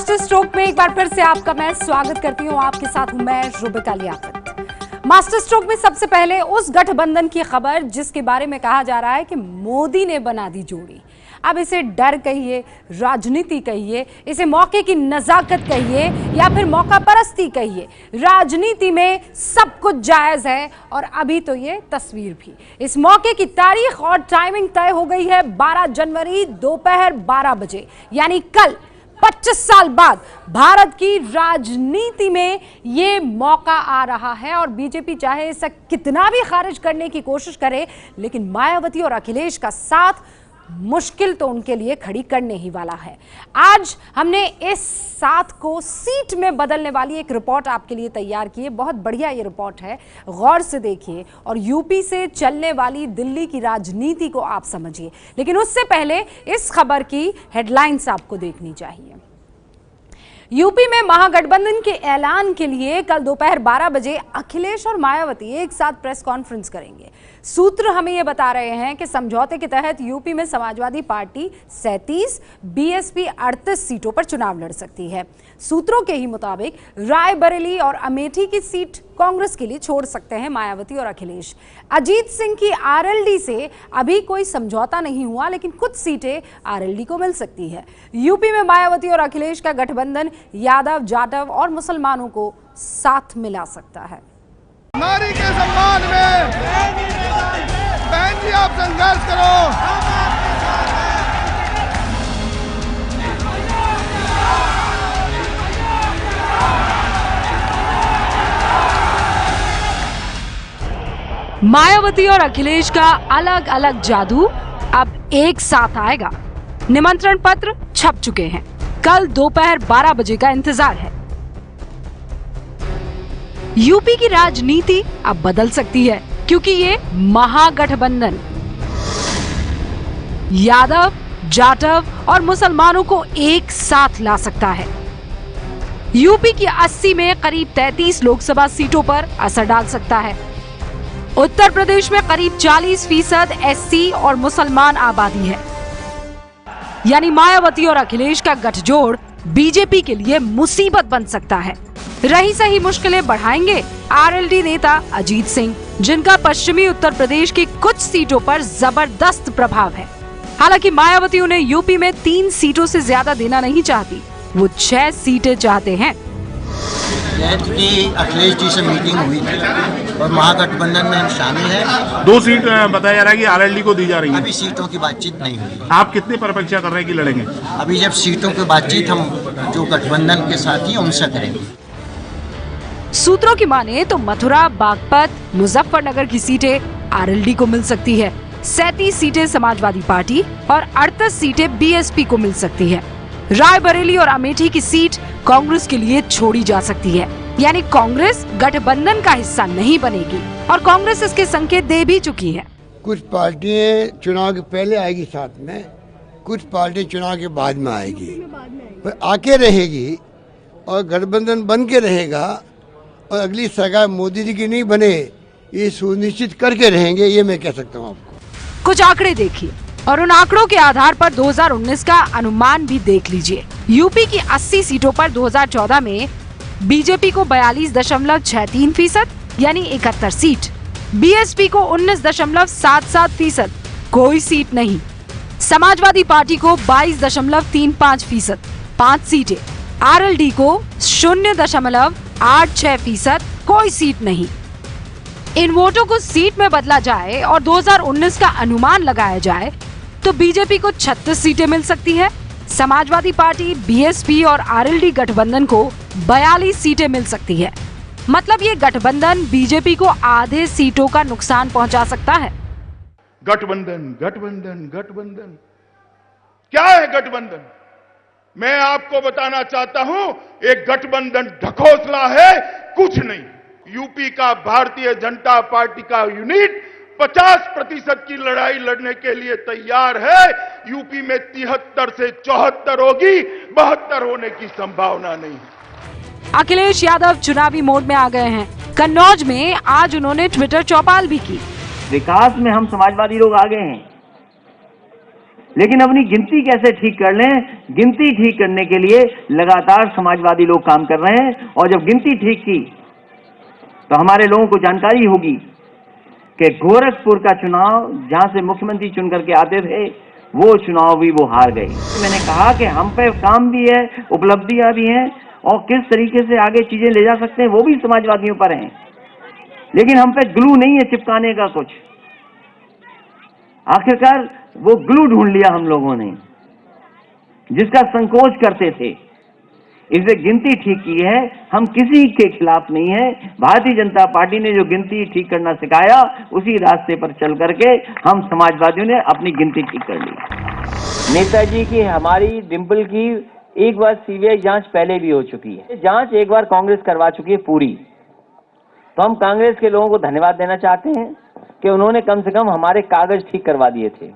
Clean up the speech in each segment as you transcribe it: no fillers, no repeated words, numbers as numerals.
Master stroke में एक बार फिर से आपका मैं स्वागत करती हूं। आपके साथ हूं मैं रुबिका लियाकत। मास्टर स्ट्रोक में सबसे पहले उस गठबंधन की खबर जिसके बारे में कहा जा रहा है कि मोदी ने बना दी जोड़ी। अब इसे डर कहिए, राजनीति कहिए, इसे मौके की नजाकत कहिए या फिर मौका परस्ती कहिए, राजनीति में सब कुछ जायज है। और अभी तो ये तस्वीर भी। इस मौके की तारीख और टाइमिंग तय हो गई है 12 जनवरी दोपहर 12 बजे, यानी कल 25 साल बाद भारत की राजनीति में ये मौका आ रहा है। और बीजेपी चाहे इसे कितना भी खारिज करने की कोशिश करे, लेकिन मायावती और अखिलेश का साथ मुश्किल तो उनके लिए खड़ी करने ही वाला है। आज हमने इस साथ को सीट में बदलने वाली एक रिपोर्ट आपके लिए तैयार की है। बहुत बढ़िया ये रिपोर्ट है, गौर से देखिए और यूपी से चलने वाली दिल्ली की राजनीति को आप समझिए। लेकिन उससे पहले इस खबर की हेडलाइंस आपको देखनी चाहिए। यूपी में महागठबंधन के ऐलान के लिए कल दोपहर 12 बजे अखिलेश और मायावती एक साथ प्रेस कॉन्फ्रेंस करेंगे। सूत्र हमें यह बता रहे हैं कि समझौते के तहत यूपी में समाजवादी पार्टी 37, बीएसपी 38 सीटों पर चुनाव लड़ सकती है। सूत्रों के ही मुताबिक रायबरेली और अमेठी की सीट कांग्रेस के लिए छोड़ सकते हैं मायावती और अखिलेश। अजीत सिंह की आरएलडी से अभी कोई समझौता नहीं हुआ, लेकिन कुछ सीटें आरएलडी को मिल सकती है। यूपी में मायावती और अखिलेश का गठबंधन यादव, जाटव और मुसलमानों को साथ मिला सकता है। नारी के सम्मान में बहन जी आप संघर्ष करो। मायावती और अखिलेश का अलग अलग जादू अब एक साथ आएगा। निमंत्रण पत्र छप चुके हैं। कल दोपहर 12 बजे का इंतजार है। यूपी की राजनीति अब बदल सकती है, क्योंकि ये महागठबंधन यादव, जाटव और मुसलमानों को एक साथ ला सकता है। यूपी की 80 में करीब 33 लोकसभा सीटों पर असर डाल सकता है। उत्तर प्रदेश में करीब 40% एससी और मुसलमान आबादी है। यानी मायावती और अखिलेश का गठजोड़ बीजेपी के लिए मुसीबत बन सकता है। रही सही मुश्किलें बढ़ाएंगे आरएलडी नेता अजीत सिंह, जिनका पश्चिमी उत्तर प्रदेश की कुछ सीटों पर जबरदस्त प्रभाव है। हालांकि मायावती उन्हें यूपी में 3 सीटों से ज्यादा देना नहीं चाहती, वो 6 सीटें चाहते हैं। अखिलेश जी से मीटिंग हुई थी और महागठबंधन में हम शामिल हैं। 2 सीट बताया जा रहा है कि आरएलडी को दी जा रही है। अभी सीटों की बातचीत नहीं हुई। आप कितनी प्रतीक्षा कर रहे हैं कि लड़ेंगे? अभी जब सीटों की बातचीत हम जो गठबंधन के साथी उनसे करेंगे। सूत्रों की माने तो मथुरा, बागपत, मुजफ्फरनगर की सीटें आरएलडी को मिल सकती है। 37 सीटें समाजवादी पार्टी और 38 सीटें बीएसपी को मिल सकती है। रायबरेली और अमेठी की सीट कांग्रेस के लिए छोड़ी जा सकती है। यानी कांग्रेस गठबंधन का हिस्सा नहीं बनेगी और कांग्रेस इसके संकेत दे भी चुकी है। कुछ पार्टियां चुनाव के पहले आएगी साथ में, कुछ पार्टी चुनाव के बाद में आएगी, पर आके रहेगी और गठबंधन बन के रहेगा। और अगली सरकार मोदी जी की नहीं बने, ये सुनिश्चित करके रहेंगे, ये मैं कह सकता हूँ आपको। कुछ आंकड़े देखिए और उन आंकड़ों के आधार पर 2019 का अनुमान भी देख लीजिए। यूपी की 80 सीटों पर 2014 में बीजेपी को 42.63% यानी 71 सीट, बीएसपी को 19.77%, कोई सीट नहीं। समाजवादी पार्टी को 22.35%, 5 सीटें। आरएलडी को 0.86%, कोई सीट नहीं। इन वोटों को सीट में बदला जाए और 2019 का अनुमान लगाया जाए तो बीजेपी को 36 सीटें मिल सकती है। समाजवादी पार्टी, बीएसपी और आरएलडी गठबंधन को 42 सीटें मिल सकती है। मतलब ये गठबंधन बीजेपी को आधे सीटों का नुकसान पहुंचा सकता है। गठबंधन गठबंधन गठबंधन क्या है गठबंधन? मैं आपको बताना चाहता हूं, एक गठबंधन ढकोसला है, कुछ नहीं। यूपी का भारतीय जनता पार्टी का यूनिट 50% की लड़ाई लड़ने के लिए तैयार है। यूपी में 73 से 74 होगी, 72 होने की संभावना नहीं है। अखिलेश यादव चुनावी मोड में आ गए हैं। कन्नौज में आज उन्होंने ट्विटर चौपाल भी की। विकास में हम समाजवादी लोग आगे हैं, लेकिन अपनी गिनती कैसे ठीक कर लें, गिनती ठीक करने के लिए लगातार समाजवादी लोग काम कर रहे हैं। और जब गिनती ठीक की तो हमारे लोगों को जानकारी होगी कि गोरखपुर का चुनाव जहां से मुख्यमंत्री चुन करके आते थे, वो चुनाव भी वो हार गए। मैंने कहा कि हम पे काम भी है, उपलब्धियां भी हैं, और किस तरीके से आगे चीजें ले जा सकते हैं वो भी समाजवादियों पर हैं। लेकिन हम पे ग्लू नहीं है चिपकाने का कुछ। आखिरकार वो ग्लू ढूंढ लिया हम लोगों ने, जिसका संकोच करते थे। इसे गिनती ठीक की है, हम किसी के खिलाफ नहीं है। भारतीय जनता पार्टी ने जो गिनती ठीक करना सिखाया, उसी रास्ते पर चल करके हम समाजवादियों ने अपनी गिनती ठीक कर ली। नेताजी की, हमारी डिम्पल की एक बार सीबीआई जांच पहले भी हो चुकी है। जांच एक बार कांग्रेस करवा चुकी है पूरी। तो हम कांग्रेस के लोगों को धन्यवाद देना चाहते हैं कि उन्होंने कम से कम हमारे कागज ठीक करवा दिए थे।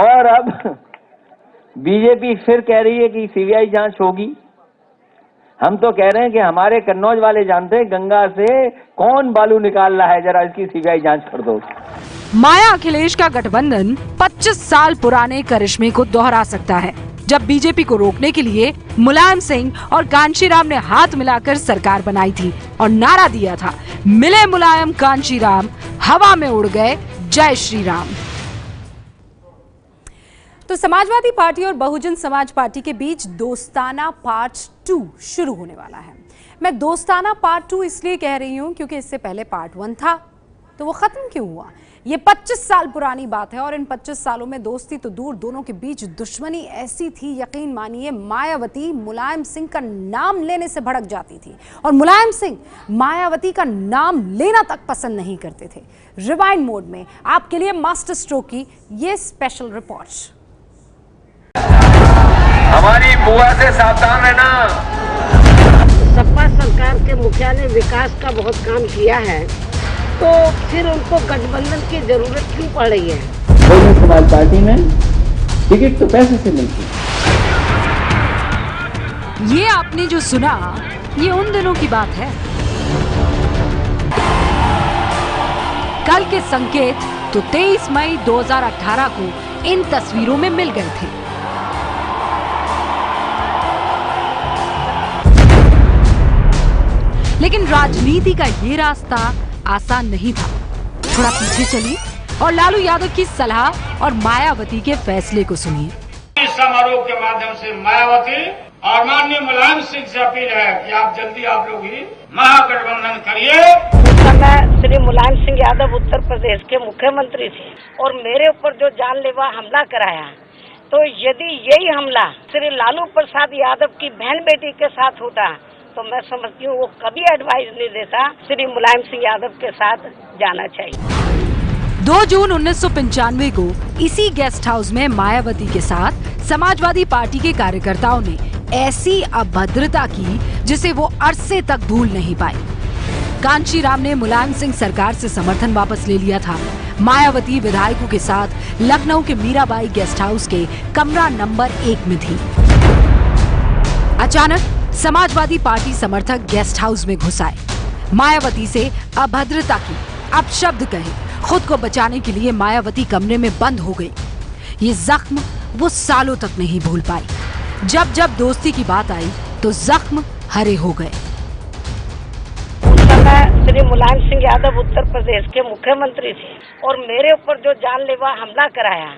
और अब बीजेपी फिर कह रही है कि सीबीआई जांच होगी। हम तो कह रहे हैं कि हमारे कन्नौज वाले जानते हैं गंगा से कौन बालू निकाल रहा है, जरा इसकी सीबीआई जांच कर दो। माया अखिलेश का गठबंधन 25 साल पुराने करिश्मे को दोहरा सकता है, जब बीजेपी को रोकने के लिए मुलायम सिंह और कांशीराम ने हाथ मिलाकर सरकार बनाई थी और नारा दिया था, मिले मुलायम कांशीराम, हवा में उड़ गए जय श्री राम। तो समाजवादी पार्टी और बहुजन समाज पार्टी के बीच दोस्ताना पार्ट 2 शुरू होने वाला है। मैं दोस्ताना पार्ट 2 इसलिए कह रही हूं क्योंकि इससे पहले पार्ट 1 था, तो वो खत्म क्यों हुआ? ये 25 साल पुरानी बात है और इन 25 सालों में दोस्ती तो दूर, दोनों के बीच दुश्मनी ऐसी थी, यकीन मानिए मायावती मुलायम सिंह का नाम लेने से भड़क जाती थी और मुलायम सिंह मायावती का नाम लेना तक पसंद नहीं करते थे। रिवाइंड मोड में आपके लिए मास्टर स्ट्रोक की ये स्पेशल रिपोर्ट। हमारी बुआ से सावधान रहना। सपा सरकार के मुखिया ने विकास का बहुत काम किया है, तो फिर उनको गठबंधन की जरूरत क्यों पड़ रही है? बहुजन समाज पार्टी में टिकट तो पैसे से मिलती। ये आपने जो सुना, ये उन दिनों की बात है। कल के संकेत तो 23 मई 2018 को इन तस्वीरों में मिल गए थे। लेकिन राजनीति का ये रास्ता आसान नहीं था। थोड़ा पीछे चलिए और लालू यादव की सलाह और मायावती के फैसले को सुनिए। इस समारोह के माध्यम से मायावती और माननीय मुलायम सिंह से अपील है कि आप जल्दी आप लोग ही महागठबंधन करिए। उस समय श्री मुलायम सिंह यादव उत्तर प्रदेश के मुख्यमंत्री थे और मेरे ऊपर जो जानलेवा हमला कराया, तो यदि यही हमला श्री लालू प्रसाद यादव की बहन बेटी के साथ होता, तो मैं समझती हूँ वो कभी एडवाइस नहीं देता श्री मुलायम सिंह यादव के साथ जाना चाहिए। 2 जून 1995 को इसी गेस्ट हाउस में मायावती के साथ समाजवादी पार्टी के कार्यकर्ताओं ने ऐसी अभद्रता की जिसे वो अरसे तक भूल नहीं पाए। कांशीराम ने मुलायम सिंह सरकार से समर्थन वापस ले लिया था। मायावती विधायकों के साथ लखनऊ के मीराबाई गेस्ट हाउस के कमरा नंबर 1 में थी। अचानक समाजवादी पार्टी समर्थक गेस्ट हाउस में घुस आए, मायावती से अभद्रता की, अपशब्द कहे। खुद को बचाने के लिए मायावती कमरे में बंद हो गई। ये जख्म वो सालों तक नहीं भूल पाई। जब जब दोस्ती की बात आई तो जख्म हरे हो गए। उस समय श्री मुलायम सिंह यादव उत्तर प्रदेश के मुख्यमंत्री थे और मेरे ऊपर जो जानलेवा हमला कराया,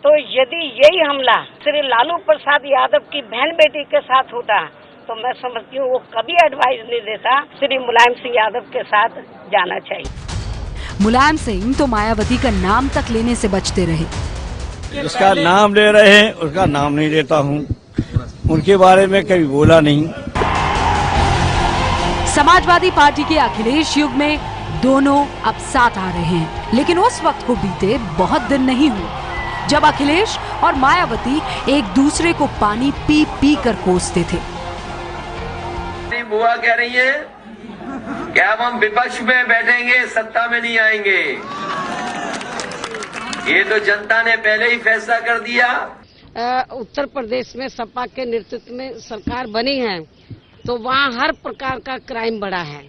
तो यदि यही हमला श्री लालू प्रसाद यादव की बहन बेटी के साथ होता, तो मैं समझती हूँ वो कभी एडवाइस नहीं देता श्री मुलायम सिंह यादव के साथ जाना चाहिए। मुलायम सिंह तो मायावती का नाम तक लेने से बचते रहे। जिसका नाम ले रहे हैं उसका नाम नहीं लेता हूँ, उनके बारे में कभी बोला नहीं। समाजवादी पार्टी के अखिलेश युग में दोनों अब साथ आ रहे हैं, लेकिन उस वक्त को बीते बहुत दिन नहीं हुए जब अखिलेश और मायावती एक दूसरे को पानी पी पी कर कोसते थे। बुआ कह रही है कि अब हम विपक्ष में बैठेंगे, सत्ता में नहीं आएंगे। ये तो जनता ने पहले ही फैसला कर दिया। उत्तर प्रदेश में सपा के नेतृत्व में सरकार बनी है, तो वहाँ हर प्रकार का क्राइम बढ़ा है।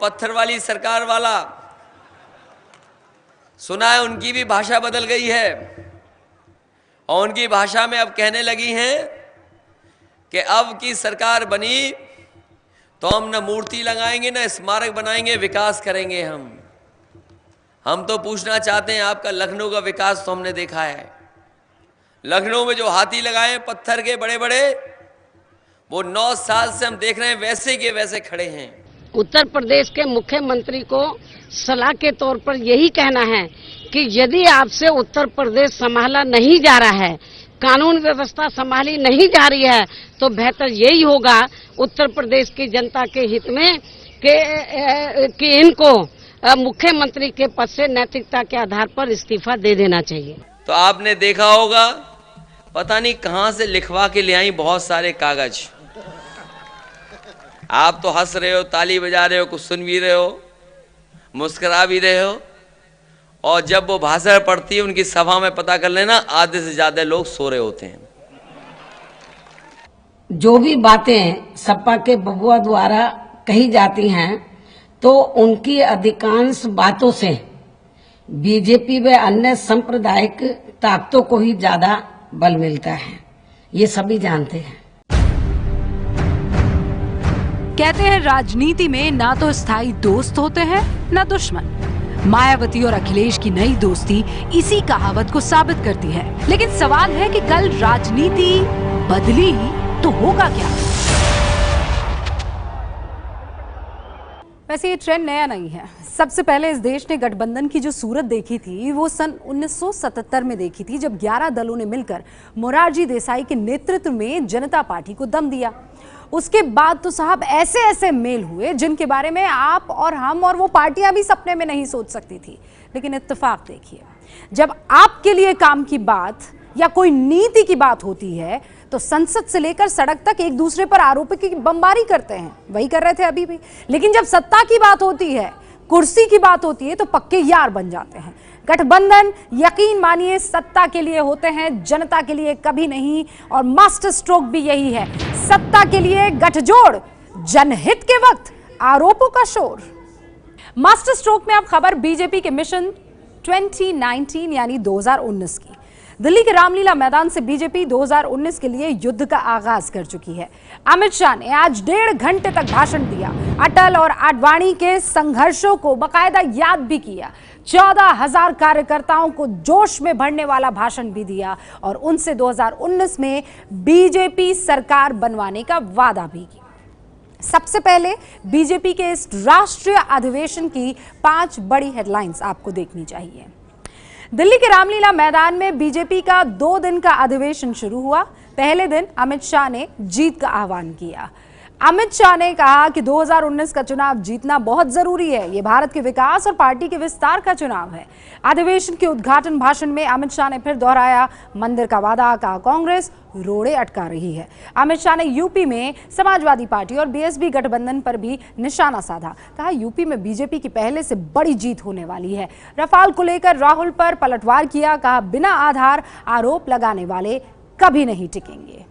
पत्थर वाली सरकार वाला सुना है उनकी भी भाषा बदल गई है और उनकी भाषा में अब कहने लगी हैं कि अब की सरकार बनी तो हम न मूर्ति लगाएंगे न स्मारक बनाएंगे, विकास करेंगे हम तो पूछना चाहते हैं, आपका लखनऊ का विकास तो हमने देखा है। लखनऊ में जो हाथी लगाए पत्थर के बड़े बड़े, वो 9 साल से हम देख रहे हैं वैसे के वैसे खड़े हैं। उत्तर प्रदेश के मुख्यमंत्री को सलाह के तौर पर यही कहना है कि यदि आपसे उत्तर प्रदेश संभाला नहीं जा रहा है, कानून व्यवस्था संभाली नहीं जा रही है, तो बेहतर यही होगा उत्तर प्रदेश की जनता के हित में कि इनको मुख्यमंत्री के पद से नैतिकता के आधार पर इस्तीफा दे देना चाहिए। तो आपने देखा होगा, पता नहीं कहां से लिखवा के ले आई बहुत सारे कागज। आप तो हंस रहे हो, ताली बजा रहे हो, कुछ सुन भी रहे हो, मुस्कुरा भी रहे हो, और जब वो भाषण पढ़ती है उनकी सभा में पता कर लेना आधे से ज्यादा लोग सो रहे होते हैं। जो भी बातें सपा के बबुआ द्वारा कही जाती हैं, तो उनकी अधिकांश बातों से बीजेपी व अन्य सांप्रदायिक ताकतों को ही ज्यादा बल मिलता है, ये सभी जानते हैं। कहते हैं राजनीति में ना तो स्थायी दोस्त होते हैं ना दुश्मन। मायावती और अखिलेश की नई दोस्ती इसी कहावत को साबित करती है। लेकिन सवाल है कि कल राजनीति बदली तो होगा क्या? वैसे ये ट्रेंड नया नहीं है। सबसे पहले इस देश ने गठबंधन की जो सूरत देखी थी वो सन 1977 में देखी थी, जब 11 दलों ने मिलकर मोरारजी देसाई के नेतृत्व में जनता पार्टी को दम दिया। उसके बाद तो साहब ऐसे ऐसे मेल हुए जिनके बारे में आप और हम और वो पार्टियां भी सपने में नहीं सोच सकती थी। लेकिन इत्तेफाक देखिए, जब आपके लिए काम की बात या कोई नीति की बात होती है तो संसद से लेकर सड़क तक एक दूसरे पर आरोपों की बमबारी करते हैं। वही कर रहे थे अभी भी। लेकिन जब सत्ता की बात होती है, कुर्सी की बात होती है, तो पक्के यार बन जाते हैं। गठबंधन यकीन मानिए सत्ता के लिए होते हैं, जनता के लिए कभी नहीं। और मास्टर स्ट्रोक भी यही है, सत्ता के लिए गठजोड़, जनहित के वक्त आरोपों का शोर। मास्टर स्ट्रोक में अब खबर बीजेपी के मिशन 2019 यानी 2019 की। दिल्ली के रामलीला मैदान से बीजेपी 2019 के लिए युद्ध का आगाज कर चुकी है। अमित शाह ने आज 1.5 घंटे तक भाषण दिया, अटल और आडवाणी के संघर्षों को बकायदा याद भी किया, 14,000 कार्यकर्ताओं को जोश में भरने वाला भाषण भी दिया और उनसे 2019 में बीजेपी सरकार बनवाने का वादा भी किया। सबसे पहले बीजेपी के इस राष्ट्रीय अधिवेशन की 5 बड़ी हेडलाइंस आपको देखनी चाहिए। दिल्ली के रामलीला मैदान में बीजेपी का 2 दिन का अधिवेशन शुरू हुआ। पहले दिन अमित शाह ने जीत का आह्वान किया। अमित शाह ने कहा कि 2019 का चुनाव जीतना बहुत जरूरी है, ये भारत के विकास और पार्टी के विस्तार का चुनाव है। अधिवेशन के उद्घाटन भाषण में अमित शाह ने फिर दोहराया मंदिर का वादा, कहा कांग्रेस रोड़े अटका रही है। अमित शाह ने यूपी में समाजवादी पार्टी और बीएसपी गठबंधन पर भी निशाना साधा, कहा यूपी में बीजेपी की पहले से बड़ी जीत होने वाली है। रफाल को लेकर राहुल पर पलटवार किया, कहा बिना आधार आरोप लगाने वाले कभी नहीं टिकेंगे।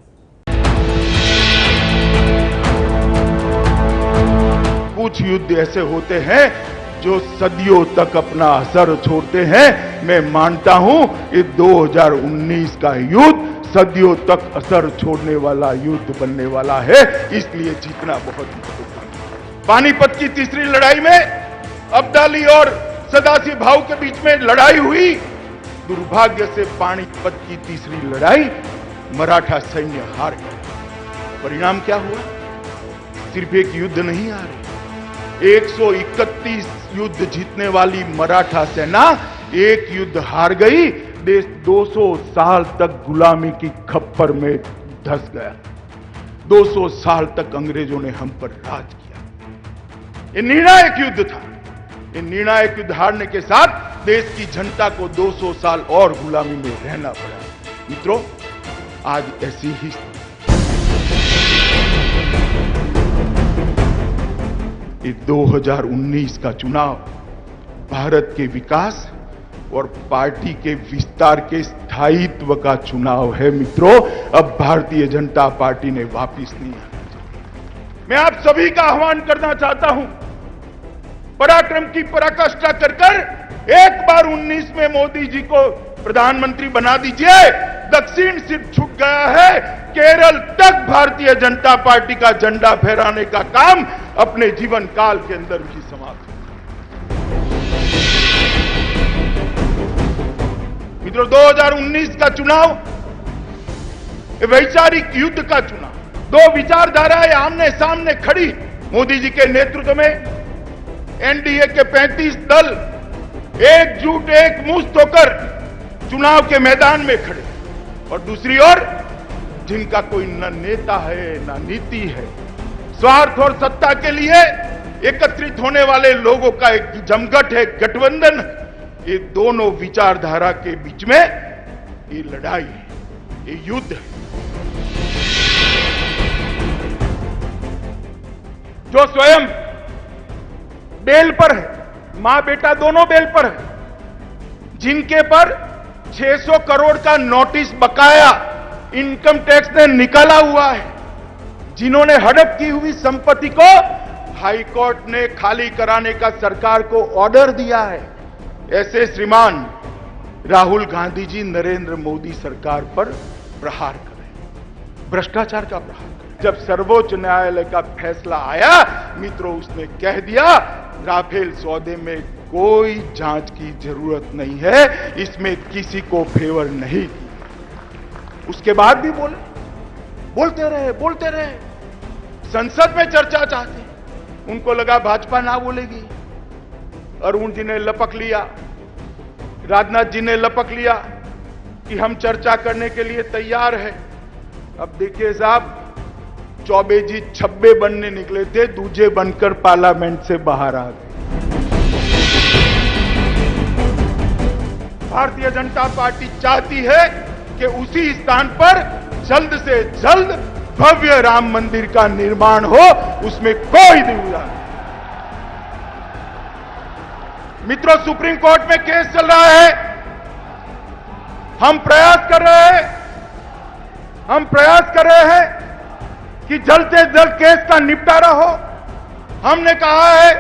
कुछ युद्ध ऐसे होते हैं जो सदियों तक अपना असर छोड़ते हैं। मैं मानता हूं ये 2019 का युद्ध सदियों तक असर छोड़ने वाला युद्ध बनने वाला है, इसलिए जीतना बहुत महत्वपूर्ण है। पानीपत की तीसरी लड़ाई में अब्दाली और सदाशिव भाऊ के बीच में लड़ाई हुई। दुर्भाग्य से पानीपत की तीसरी लड़ाई मराठा सैन्य हार गया। परिणाम क्या हुआ? सिर्फ एक युद्ध नहीं हारे, 131 युद्ध जीतने वाली मराठा सेना एक युद्ध हार गई। देश 200 साल तक गुलामी की खप्पर में धंस गया। 200 साल तक अंग्रेजों ने हम पर राज किया। ये निर्णायक युद्ध था। ये निर्णायक युद्ध हारने के साथ देश की जनता को 200 साल और गुलामी में रहना पड़ा। मित्रों, आज ऐसी ही ये 2019 का चुनाव भारत के विकास और पार्टी के विस्तार के स्थायित्व का चुनाव है। मित्रों, अब भारतीय जनता पार्टी ने वापस नहीं आना चाहिए। मैं आप सभी का आह्वान करना चाहता हूं, पराक्रम की पराकाष्ठा कर एक बार 19 में मोदी जी को प्रधानमंत्री बना दीजिए। दक्षिण सिर्फ छूट गया है, केरल तक भारतीय जनता पार्टी का झंडा फहराने का काम अपने जीवन काल के अंदर ही समाप्त हो। मित्रों, 2019 का चुनाव वैचारिक युद्ध का चुनाव, दो विचारधाराएं आमने सामने खड़ी। मोदी जी के नेतृत्व में एनडीए के 35 दल एकजुट एकमुश्त होकर चुनाव के मैदान में खड़े, और दूसरी ओर जिनका कोई न नेता है न नीति है, स्वार्थ और सत्ता के लिए एकत्रित होने वाले लोगों का एक जमघट है, गठबंधन। ये दोनों विचारधारा के बीच में ये लड़ाई है, ये युद्ध है। जो स्वयं बेल पर है, मां बेटा दोनों बेल पर है, जिनके पर 600 करोड़ का नोटिस बकाया इनकम टैक्स ने निकाला हुआ है, जिन्होंने हड़प की हुई संपत्ति को हाई कोर्ट ने खाली कराने का सरकार को ऑर्डर दिया है, ऐसे श्रीमान राहुल गांधी जी नरेंद्र मोदी सरकार पर प्रहार करें, भ्रष्टाचार का प्रहार करें। जब सर्वोच्च न्यायालय का फैसला आया, मित्रों, उसने कह दिया राफेल सौदे में कोई जांच की जरूरत नहीं है, इसमें किसी को फेवर नहीं की। उसके बाद भी बोलते रहे, संसद में चर्चा चाहते। उनको लगा भाजपा ना बोलेगी, अरुण जी ने लपक लिया, राजनाथ जी ने लपक लिया कि हम चर्चा करने के लिए तैयार है। अब देखिए साहब, चौबे जी छब्बे बनने निकले थे, दूजे बनकर पार्लियामेंट से बाहर आ गए। भारतीय जनता पार्टी चाहती है कि उसी स्थान पर जल्द से जल्द भव्य राम मंदिर का निर्माण हो, उसमें कोई दुविधा नहीं। मित्रों, सुप्रीम कोर्ट में केस चल रहा है, हम प्रयास कर रहे हैं कि जल्द से जल्द केस का निपटारा हो। हमने कहा है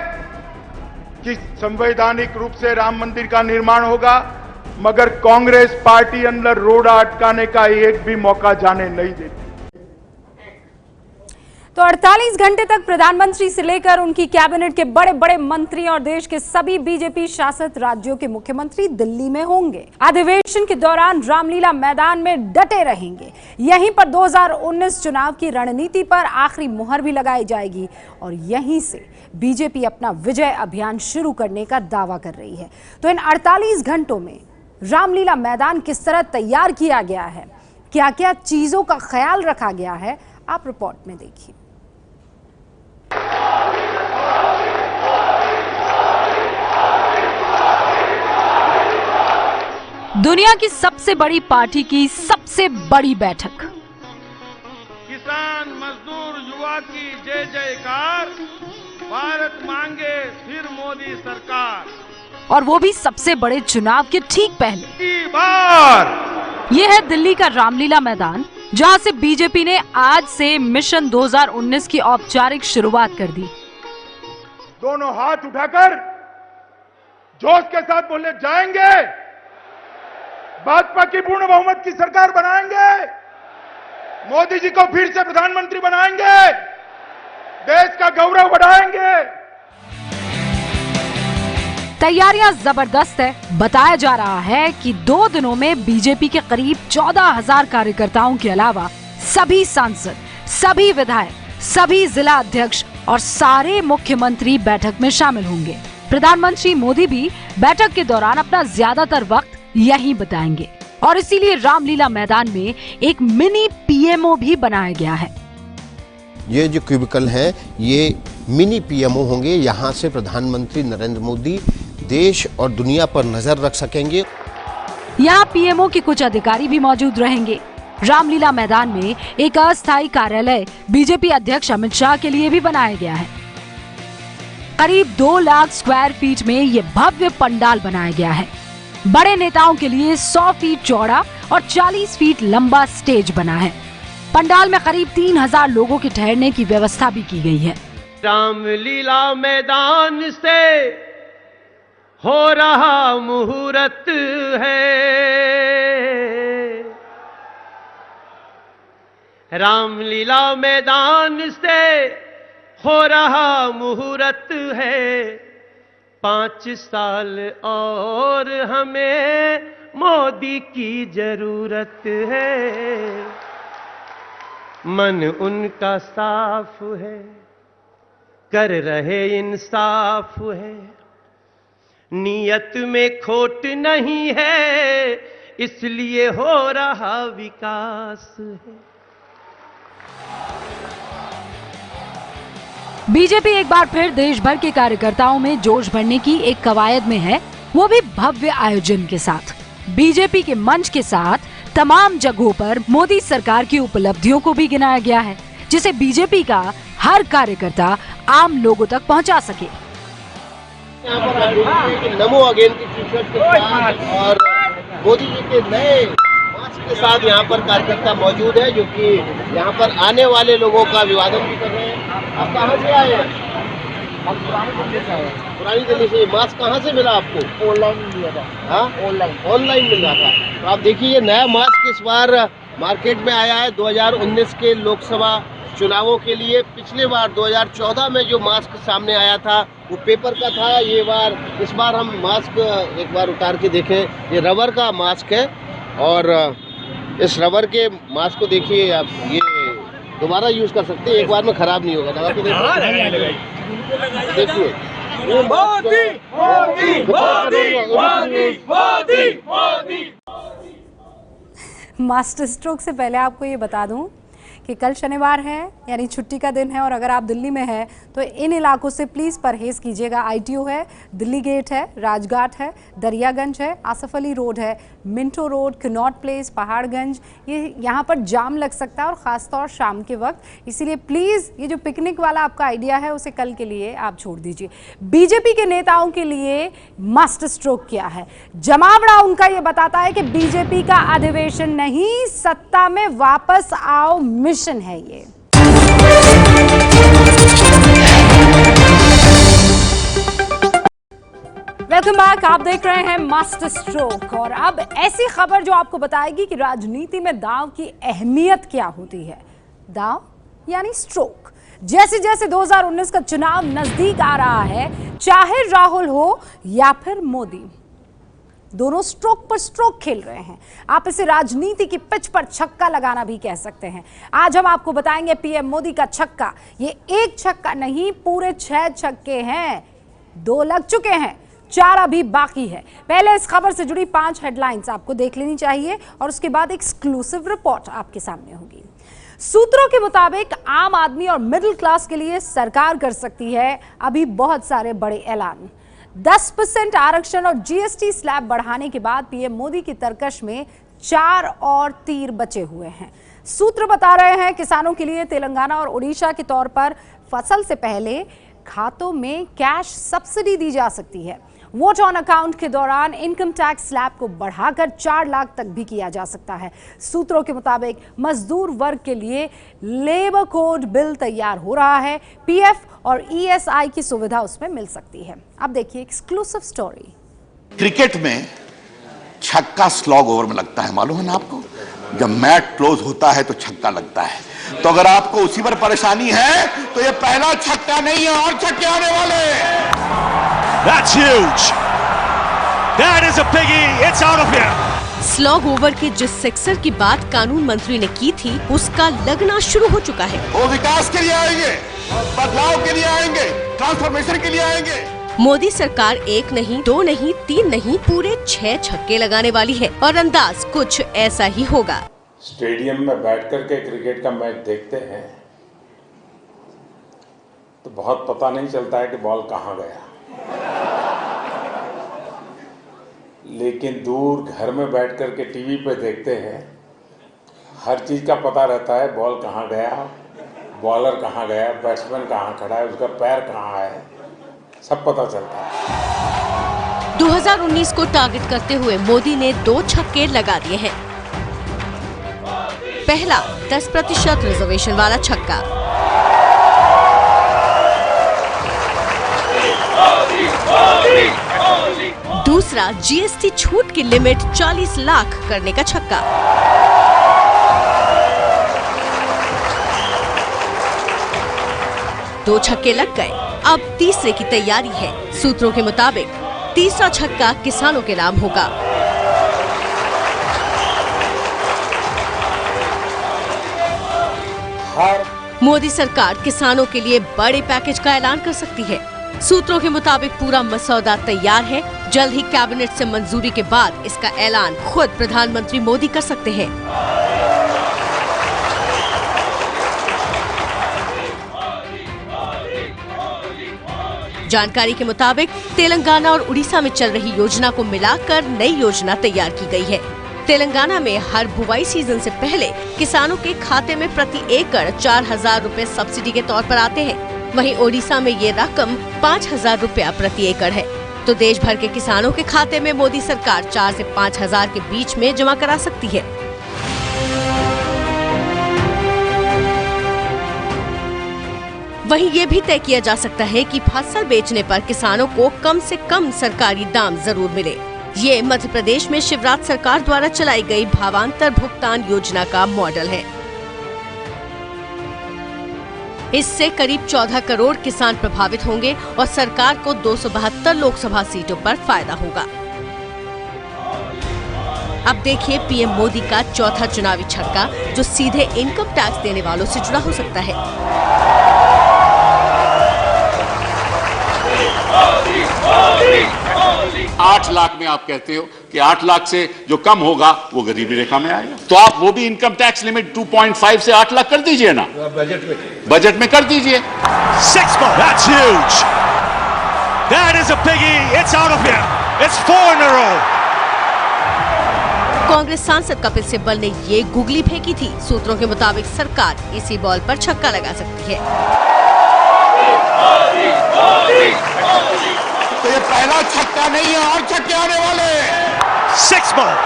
कि संवैधानिक रूप से राम मंदिर का निर्माण होगा, मगर कांग्रेस पार्टी अंदर रोड़ा अटकाने का एक भी मौका जाने नहीं देती। तो 48 घंटे तक प्रधानमंत्री से लेकर उनकी कैबिनेट के बड़े बड़े मंत्री और देश के सभी बीजेपी शासित राज्यों के मुख्यमंत्री दिल्ली में होंगे। अधिवेशन के दौरान रामलीला मैदान में डटे रहेंगे। यहीं पर 2019 चुनाव की रणनीति पर आखिरी मुहर भी लगाई जाएगी और यहीं से बीजेपी अपना विजय अभियान शुरू करने का दावा कर रही है। तो इन 48 घंटों में रामलीला मैदान किस तरह तैयार किया गया है, क्या क्या चीजों का ख्याल रखा गया है, आप रिपोर्ट में देखिए। दुनिया की सबसे बड़ी पार्टी की सबसे बड़ी बैठक, किसान मजदूर युवा की जय जयकार, भारत मांगे फिर मोदी सरकार, और वो भी सबसे बड़े चुनाव के ठीक पहले की बार। ये है दिल्ली का रामलीला मैदान, जहां से बीजेपी ने आज से मिशन 2019 की औपचारिक शुरुआत कर दी। दोनों हाथ उठाकर जोश के साथ बोले, जाएंगे, भाजपा की पूर्ण बहुमत की सरकार बनाएंगे, मोदी जी को फिर से प्रधानमंत्री बनाएंगे, देश का गौरव बढ़ाएंगे। तैयारियां जबरदस्त है। बताया जा रहा है कि 2 दिनों में बीजेपी के करीब 14,000 कार्यकर्ताओं के अलावा सभी सांसद, सभी विधायक, सभी जिला अध्यक्ष और सारे मुख्यमंत्री बैठक में शामिल होंगे। प्रधानमंत्री मोदी भी बैठक के दौरान अपना ज्यादातर वक्त यहीं बिताएंगे और इसीलिए रामलीला मैदान में एक मिनी पीएमओ भी बनाया गया है। ये जो क्यूबिकल है, ये मिनी पीएमओ होंगे। यहाँ से प्रधानमंत्री नरेंद्र मोदी देश और दुनिया पर नजर रख सकेंगे। यहाँ पीएमओ के कुछ अधिकारी भी मौजूद रहेंगे। रामलीला मैदान में एक अस्थायी कार्यालय बीजेपी अध्यक्ष अमित शाह के लिए भी बनाया गया है। करीब 2 लाख स्क्वायर फीट में ये भव्य पंडाल बनाया गया है। बड़े नेताओं के लिए 100 फीट चौड़ा और 40 फीट लंबा स्टेज बना है। पंडाल में करीब 3000 लोगों के ठहरने की व्यवस्था भी की गई है। रामलीला मैदान से हो रहा मुहूर्त है, रामलीला मैदान से हो रहा मुहूर्त है, 5 साल और हमें मोदी की जरूरत है। मन उनका साफ है, कर रहे इंसाफ है, नीयत में खोट नहीं है, इसलिए हो रहा विकास है। बीजेपी एक बार फिर देश भर के कार्यकर्ताओं में जोश भरने की एक कवायद में है, वो भी भव्य आयोजन के साथ। बीजेपी के मंच के साथ तमाम जगहों पर मोदी सरकार की उपलब्धियों को भी गिनाया गया है, जिसे बीजेपी का हर कार्यकर्ता आम लोगों तक पहुंचा सके। नमो अगेन की टी-शर्ट के साथ और मोदी जी के नए मास्क के साथ यहाँ पर कार्यकर्ता मौजूद है, जो कि यहाँ पर आने वाले लोगों का अभिवादन भी कर रहे हैं। आप कहाँ से आए हैं? हम पुरानी दिल्ली से। मास्क कहाँ से मिला आपको? ऑनलाइन लिया था। हाँ, ऑनलाइन मिल रहा था। तो आप देखिए, ये नया मास्क इस बार मार्केट में आया है 2019 के लोकसभा चुनावों के लिए। पिछले बार 2014 में जो मास्क सामने आया था वो पेपर का था। इस बार हम मास्क एक बार उतार के देखें, ये रबर का मास्क है और इस रबर के मास्क को देखिए आप, ये दोबारा यूज कर सकते हैं, एक बार में खराब नहीं होगा। दवा के देखिए, मास्टर स्ट्रोक से पहले आपको ये बता दूं कि कल शनिवार है, यानी छुट्टी का दिन है, और अगर आप दिल्ली में हैं तो इन इलाकों से प्लीज़ परहेज़ कीजिएगा। ITO है, दिल्ली गेट है, राजघाट है, दरियागंज है, आसफ अली रोड है, Minto road, Connaught place, Paharganj, ये यहाँ पर जाम लग सकता है, और ख़ासतौर शाम के वक्त। इसीलिए प्लीज़ ये जो पिकनिक वाला आपका आइडिया है उसे कल के लिए आप छोड़ दीजिए। बीजेपी के नेताओं के लिए मास्टर स्ट्रोक क्या है? जमावड़ा उनका ये बताता है कि बीजेपी का अधिवेशन नहीं, सत्ता में वापस आओ मिशन है ये। वेलकम बैक, आप देख रहे हैं मास्टर स्ट्रोक, और अब ऐसी खबर जो आपको बताएगी कि राजनीति में दांव की अहमियत क्या होती है। दांव यानी स्ट्रोक। जैसे जैसे 2019 का चुनाव नजदीक आ रहा है, चाहे राहुल हो या फिर मोदी, दोनों स्ट्रोक पर स्ट्रोक खेल रहे हैं। आप इसे राजनीति की पिच पर छक्का लगाना भी कह सकते हैं। आज हम आपको बताएंगे पीएम मोदी का छक्का। ये एक छक्का नहीं, पूरे 6 छक्के हैं। 2 लग चुके हैं, 4 अभी बाकी है। पहले इस खबर से जुड़ी 5 हेडलाइंस आपको देख लेनी चाहिए, और उसके बाद एक्सक्लूसिव रिपोर्ट आपके सामने होगी। सूत्रों के मुताबिक आम आदमी और मिडिल क्लास के लिए सरकार कर सकती है अभी बहुत सारे बड़े ऐलान। 10% आरक्षण और GST स्लैब बढ़ाने के बाद पीएम मोदी की तरकश में 4 और तीर बचे हुए हैं। सूत्र बता रहे हैं किसानों के लिए तेलंगाना और उड़ीसा के तौर पर फसल से पहले खातों में कैश सब्सिडी दी जा सकती है। वोट ऑन अकाउंट के दौरान इनकम टैक्स स्लैब को बढ़ाकर 4 लाख तक भी किया जा सकता है। सूत्रों के मुताबिक मजदूर वर्ग के लिए लेबर कोड बिल तैयार हो रहा है। PF और ESI की सुविधा उसमें मिल सकती है। अब देखिए एक्सक्लूसिव स्टोरी। क्रिकेट में छक्का स्लॉग ओवर में लगता है, मालूम है ना आपको? जब मैच क्लोज होता है तो छक्का लगता है। तो अगर आपको उसी पर परेशानी है तो ये पहला छक्का नहीं है, और छक्के आने वाले हैं। That's huge. That is a biggie. It's out of here. Slog over के जिस सेक्टर की बात कानून मंत्री ने की थी, उसका लगना शुरू हो चुका है। वो विकास के लिए आएंगे, बदलाव के लिए आएंगे, ट्रांसफॉर्मेशन के लिए आएंगे। मोदी सरकार 1 नहीं, 2 नहीं, 3 नहीं, पूरे 6 छक्के लगाने वाली है, और अंदाज कुछ ऐसा ही होगा। स्टेडियम में बैठकर के क्रिकेट का मैच देखते हैं तो बहुत पता नहीं चलता है कि बॉल कहाँ गया, लेकिन दूर घर में बैठकर के टीवी पे देखते हैं, हर चीज का पता रहता है। बॉल कहाँ गया, बॉलर कहाँ गया, बैट्समैन कहाँ खड़ा है, उसका पैर कहाँ है, सब पता चलता है। 2019 को टारगेट करते हुए मोदी ने 2 छक्के लगा दिए हैं। पहला 10% रिजर्वेशन वाला छक्का, दूसरा जीएसटी छूट की लिमिट 40 लाख करने का छक्का। दो छक्के लग गए, अब तीसरे की तैयारी है। सूत्रों के मुताबिक तीसरा छक्का किसानों के नाम होगा। मोदी सरकार किसानों के लिए बड़े पैकेज का ऐलान कर सकती है। सूत्रों के मुताबिक पूरा मसौदा तैयार है। जल्द ही कैबिनेट से मंजूरी के बाद इसका ऐलान खुद प्रधानमंत्री मोदी कर सकते हैं। जानकारी के मुताबिक तेलंगाना और उड़ीसा में चल रही योजना को मिलाकर नई योजना तैयार की गई है। तेलंगाना में हर बुवाई सीजन से पहले किसानों के खाते में प्रति एकड़ 4,000 रुपए सब्सिडी के तौर पर आते हैं। वहीं ओडिशा में ये रकम 5,000 रुपया प्रति एकड़ है। तो देश भर के किसानों के खाते में मोदी सरकार 4 से 5,000 के बीच में जमा करा सकती है। वहीं ये भी तय किया जा सकता है कि फसल बेचने पर किसानों को कम से कम सरकारी दाम जरूर मिले। ये मध्य प्रदेश में शिवराज सरकार द्वारा चलाई गई भावांतर भुगतान योजना का मॉडल है। इससे करीब 14 करोड़ किसान प्रभावित होंगे और सरकार को 272 लोकसभा सीटों पर फायदा होगा। अब देखिए पीएम मोदी का चौथा चुनावी छक्का, जो सीधे इनकम टैक्स देने वालों से जुड़ा हो सकता है। 8 लाख में आप कहते हो कि 8 लाख से जो कम होगा वो गरीबी रेखा में आएगा, तो आप वो भी इनकम टैक्स लिमिट 2.5 से 8 लाख कर दीजिए ना, बजट में कर दीजिए। 6 more. That's huge. That is a biggie. It's out of here. It's 4 in a row. Congress सांसद कपिल सिब्बल ने ये गुगली फेंकी थी। सूत्रों के मुताबिक सरकार इसी बॉल पर छक्का लगा सकती है। तो ये पहला छक्का नहीं है, और छक्के आने वाले हैं। 6 more.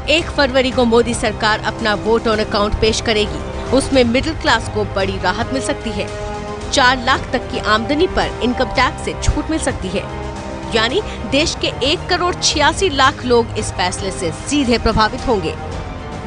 1 फरवरी को मोदी सरकार अपना वोट ऑन अकाउंट पेश करेगी। उसमें मिडिल क्लास को बड़ी राहत मिल सकती है। 4 लाख तक की आमदनी पर इनकम टैक्स से छूट मिल सकती है। यानी देश के 1 करोड़ 86 लाख लोग इस फैसले से सीधे प्रभावित होंगे।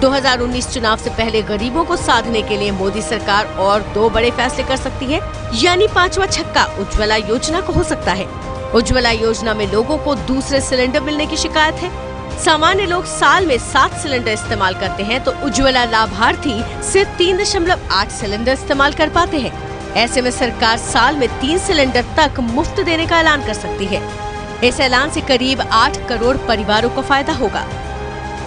2019 चुनाव से पहले गरीबों को साधने के लिए मोदी सरकार और 2 बड़े फैसले कर सकती है। यानी 5वां छक्का उज्ज्वला योजना को हो सकता है। उज्ज्वला योजना में लोगों को दूसरे सिलेंडर मिलने की शिकायत है। सामान्य लोग साल में 7 सिलेंडर इस्तेमाल करते हैं, तो उज्ज्वला लाभार्थी सिर्फ 3.8 सिलेंडर इस्तेमाल कर पाते हैं। ऐसे में सरकार साल में 3 सिलेंडर तक मुफ्त देने का ऐलान कर सकती है। इस ऐलान से करीब 8 करोड़ परिवारों को फायदा होगा।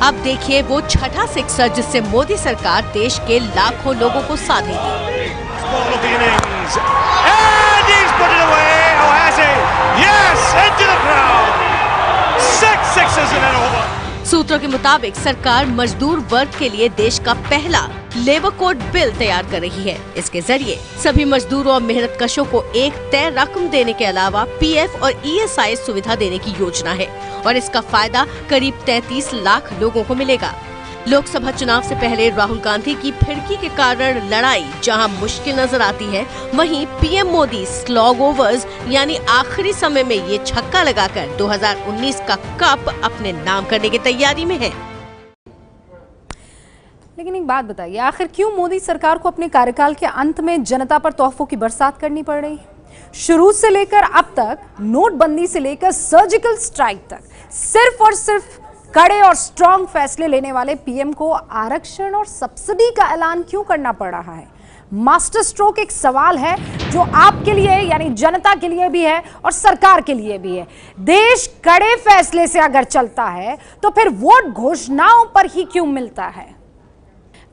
अब देखिए वो छठा सिक्सर जिससे मोदी सरकार देश के लाखों लोगों को साधेगी। सूत्रों के मुताबिक सरकार मजदूर वर्ग के लिए देश का पहला लेबर कोड बिल तैयार कर रही है। इसके जरिए सभी मजदूरों और मेहनतकशों को एक तय रकम देने के अलावा पीएफ और ईएसआई सुविधा देने की योजना है और इसका फायदा करीब 33 लाख लोगों को मिलेगा। लोकसभा चुनाव से पहले राहुल गांधी की फिरकी के कारण लड़ाई जहां मुश्किल नजर आती है, वहीं पीएम मोदी स्लॉग ओवर्स यानी आखिरी समय में ये छक्का लगाकर 2019 का कप अपने नाम करने की तैयारी में है। लेकिन एक बात बताइए, आखिर क्यों मोदी सरकार को अपने कार्यकाल के अंत में जनता पर तोहफों की बरसात करनी पड़ रही? शुरू से लेकर अब तक, नोटबंदी से लेकर सर्जिकल स्ट्राइक तक, सिर्फ और सिर्फ कड़े और स्ट्रॉन्ग फैसले लेने वाले पीएम को आरक्षण और सब्सिडी का ऐलान क्यों करना पड़ रहा है? मास्टर स्ट्रोक एक सवाल है जो आपके लिए यानी जनता के लिए भी है और सरकार के लिए भी है। देश कड़े फैसले से अगर चलता है तो फिर वोट घोषणाओं पर ही क्यों मिलता है?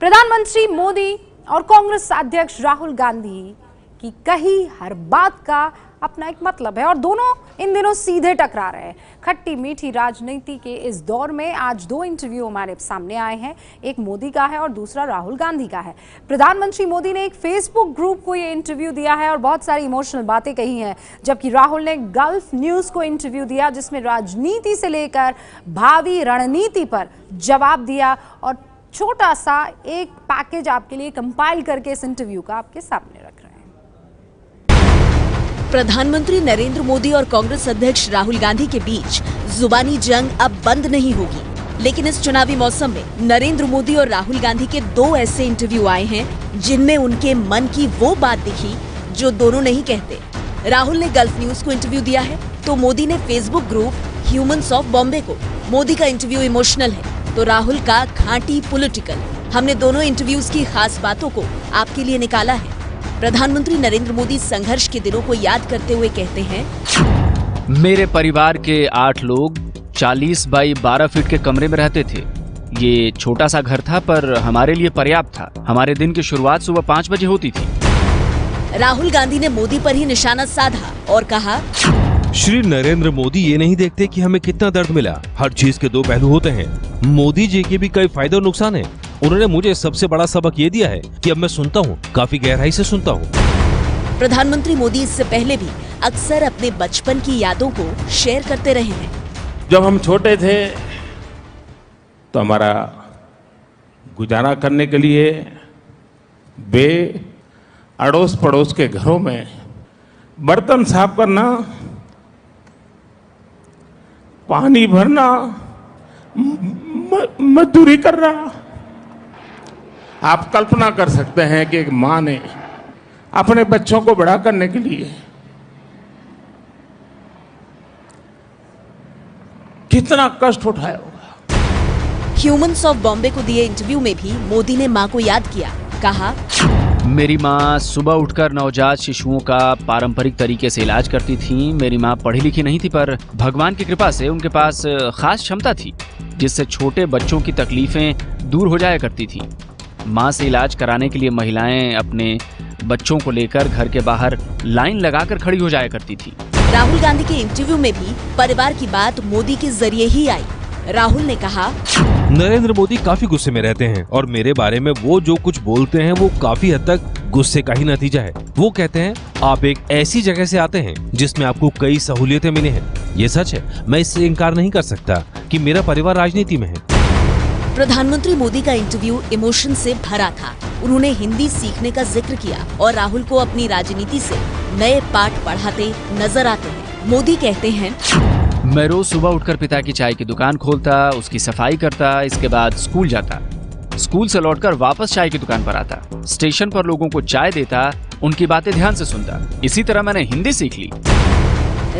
प्रधानमंत्री मोदी और कांग्रेस अध्यक्ष राहुल गांधी की कही हर बात का अपना एक मतलब है और दोनों इन दिनों सीधे टकरा रहे हैं। खट्टी मीठी राजनीति के इस दौर में आज 2 इंटरव्यू हमारे सामने आए हैं, एक मोदी का है और दूसरा राहुल गांधी का है। प्रधानमंत्री मोदी ने एक फेसबुक ग्रुप को ये इंटरव्यू दिया है और बहुत सारी इमोशनल बातें कही हैं, जबकि राहुल ने गल्फ न्यूज़ को इंटरव्यू दिया जिसमें राजनीति से लेकर भावी रणनीति पर जवाब दिया और छोटा सा एक पैकेज आपके लिए कंपाइल करके इस इंटरव्यू का आपके सामने रख रहे हैं। प्रधानमंत्री नरेंद्र मोदी और कांग्रेस अध्यक्ष राहुल गांधी के बीच जुबानी जंग अब बंद नहीं होगी, लेकिन इस चुनावी मौसम में नरेंद्र मोदी और राहुल गांधी के 2 ऐसे इंटरव्यू आए हैं जिनमें उनके मन की वो बात दिखी जो दोनों नहीं कहते। राहुल ने गल्फ न्यूज को इंटरव्यू दिया है तो मोदी ने Facebook group humans of Bombay को। मोदी का इंटरव्यू इमोशनल है तो राहुल का घाटी पॉलिटिकल। हमने दोनों इंटरव्यूज की खास बातों को आपके लिए निकाला है। प्रधानमंत्री नरेंद्र मोदी संघर्ष के दिनों को याद करते हुए कहते हैं, मेरे परिवार के 8 लोग 40 बाई 12 फीट के कमरे में रहते थे। ये छोटा सा घर था पर हमारे लिए पर्याप्त था। हमारे दिन की शुरुआत सुबह 5 बजे होती थी। राहुल गांधी ने मोदी पर ही निशाना साधा और कहा, श्री नरेंद्र मोदी ये नहीं देखते कि हमें कितना दर्द मिला। हर चीज के 2 पहलू होते हैं। मोदी जी के भी कई फायदे और नुकसान हैं। उन्होंने मुझे सबसे बड़ा सबक ये दिया है कि अब मैं सुनता हूँ, काफी गहराई से सुनता हूँ। प्रधानमंत्री मोदी इससे पहले भी अक्सर अपने बचपन की यादों को शेयर करते रहे हैं। जब हम छोटे थे तो हमारा गुजारा करने के लिए वे अड़ोस पड़ोस के घरों में बर्तन साफ करना, पानी भरना, मजदूरी करना। आप कल्पना कर सकते हैं कि एक माँ ने अपने बच्चों को बड़ा करने के लिए कितना कष्ट उठाया होगा। ह्यूमंस ऑफ बॉम्बे को दिए इंटरव्यू में भी मोदी ने मां को याद किया। कहा, मेरी माँ सुबह उठकर नवजात शिशुओं का पारंपरिक तरीके से इलाज करती थी। मेरी माँ पढ़ी लिखी नहीं थी पर भगवान की कृपा से उनके पास खास क्षमता थी जिससे छोटे बच्चों की तकलीफें दूर हो जाया करती थी। माँ से इलाज कराने के लिए महिलाएं अपने बच्चों को लेकर घर के बाहर लाइन लगाकर खड़ी हो जाया करती थी। राहुल गांधी के इंटरव्यू में भी परिवार की बात मोदी के जरिए ही आई। राहुल ने कहा, नरेंद्र मोदी काफी गुस्से में रहते हैं और मेरे बारे में वो जो कुछ बोलते हैं वो काफी हद तक गुस्से का ही नतीजा है। वो कहते हैं आप एक ऐसी जगह से आते हैं जिसमें आपको कई सहूलियतें मिली हैं। ये सच है, मैं इससे इनकार नहीं कर सकता कि मेरा परिवार राजनीति में है। प्रधानमंत्री मोदी का इंटरव्यू इमोशन से भरा था। उन्होंने हिंदी सीखने का जिक्र किया और राहुल को अपनी राजनीति से नए पाठ पढ़ाते नजर आते हैं। मोदी कहते हैं, मैं रोज सुबह उठकर पिता की चाय की दुकान खोलता, उसकी सफाई करता, इसके बाद स्कूल जाता। स्कूल से लौटकर वापस चाय की दुकान पर आता, स्टेशन पर लोगों को चाय देता, उनकी बातें ध्यान से सुनता। इसी तरह मैंने हिंदी सीख ली।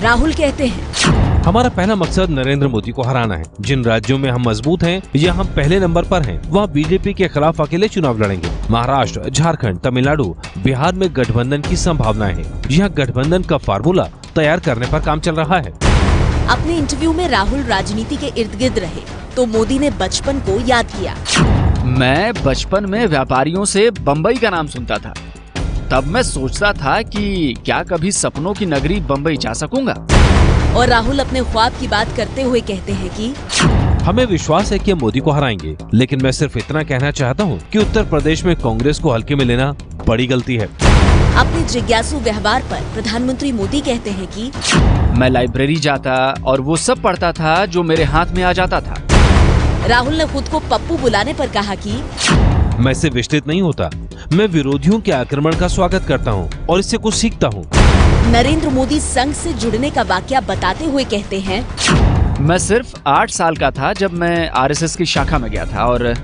राहुल कहते हैं, हमारा पहला मकसद नरेंद्र मोदी को हराना है। जिन राज्यों में हम मजबूत हैं या हम पहले नंबर पर हैं, वहाँ बीजेपी के खिलाफ अकेले चुनाव लड़ेंगे। महाराष्ट्र, झारखंड, तमिलनाडु, बिहार में गठबंधन की संभावनाएं हैं। यहाँ गठबंधन का फार्मूला तैयार करने पर काम चल रहा है। अपने इंटरव्यू में राहुल राजनीति के इर्द गिर्द रहे तो मोदी ने बचपन को याद किया। मैं बचपन में व्यापारियों से बम्बई का नाम सुनता था। तब मैं सोचता था कि क्या कभी सपनों की नगरी बम्बई जा सकूंगा। और राहुल अपने ख्वाब की बात करते हुए कहते हैं कि हमें विश्वास है कि हम मोदी को हराएंगे, लेकिन मैं सिर्फ इतना कहना चाहता हूँ कि उत्तर प्रदेश में कांग्रेस को हल्के में लेना बड़ी गलती है। अपने जिज्ञासु व्यवहार पर प्रधानमंत्री मोदी कहते हैं कि मैं लाइब्रेरी जाता और वो सब पढ़ता था जो मेरे हाथ में आ जाता था। राहुल ने खुद को पप्पू बुलाने पर कहा कि मैं इससे विचलित नहीं होता। मैं विरोधियों के आक्रमण का स्वागत करता हूँ और इससे कुछ सीखता हूँ। नरेंद्र मोदी संघ से जुड़ने का वाकया बताते हुए कहते हैं, मैं सिर्फ 8 साल का था जब मैं आरएसएस की शाखा में गया था और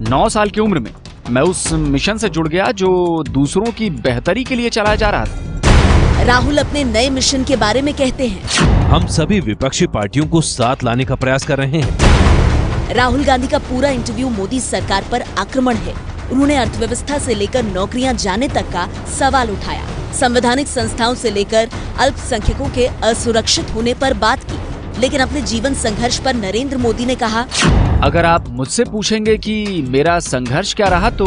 9 साल की उम्र में मैं उस मिशन से जुड़ गया जो दूसरों की बेहतरी के लिए चलाया जा रहा था। राहुल अपने नए मिशन के बारे में कहते हैं, हम सभी विपक्षी पार्टियों को साथ लाने का प्रयास कर रहे हैं। राहुल गांधी का पूरा इंटरव्यू मोदी सरकार पर आक्रमण है। उन्होंने अर्थव्यवस्था से लेकर नौकरियां जाने तक का सवाल उठाया। संवैधानिक संस्थाओं से लेकर अल्पसंख्यकों के असुरक्षित होने पर बात की। लेकिन अपने जीवन संघर्ष पर नरेंद्र मोदी ने कहा, अगर आप मुझसे पूछेंगे कि मेरा संघर्ष क्या रहा तो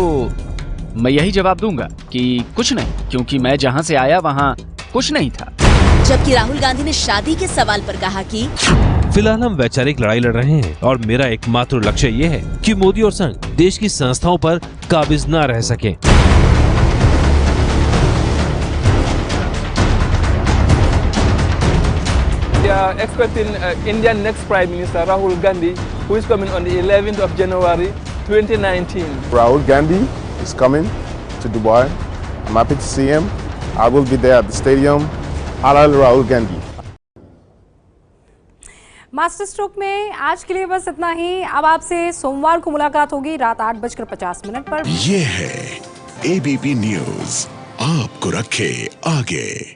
मैं यही जवाब दूंगा कि कुछ नहीं, क्योंकि मैं जहां से आया वहां कुछ नहीं था। जबकि राहुल गांधी ने शादी के सवाल पर कहा कि फिलहाल हम वैचारिक लड़ाई लड़ रहे हैं और मेरा एकमात्र लक्ष्य ये है कि मोदी और संघ देश की संस्थाओं पर काबिज न रह सके। They are expecting Indian next Prime Minister Rahul Gandhi, who is coming on the 11th of January 2019. Rahul Gandhi is coming to Dubai. I'm happy to see him. I will be there at the stadium Honorable Rahul Gandhi. Master stroke में आज के लिए बस इतना ही। अब आपसे सोमवार को मुलाकात होगी रात 8:50 पर। ये है ABP न्यूज, आपको रखे आगे।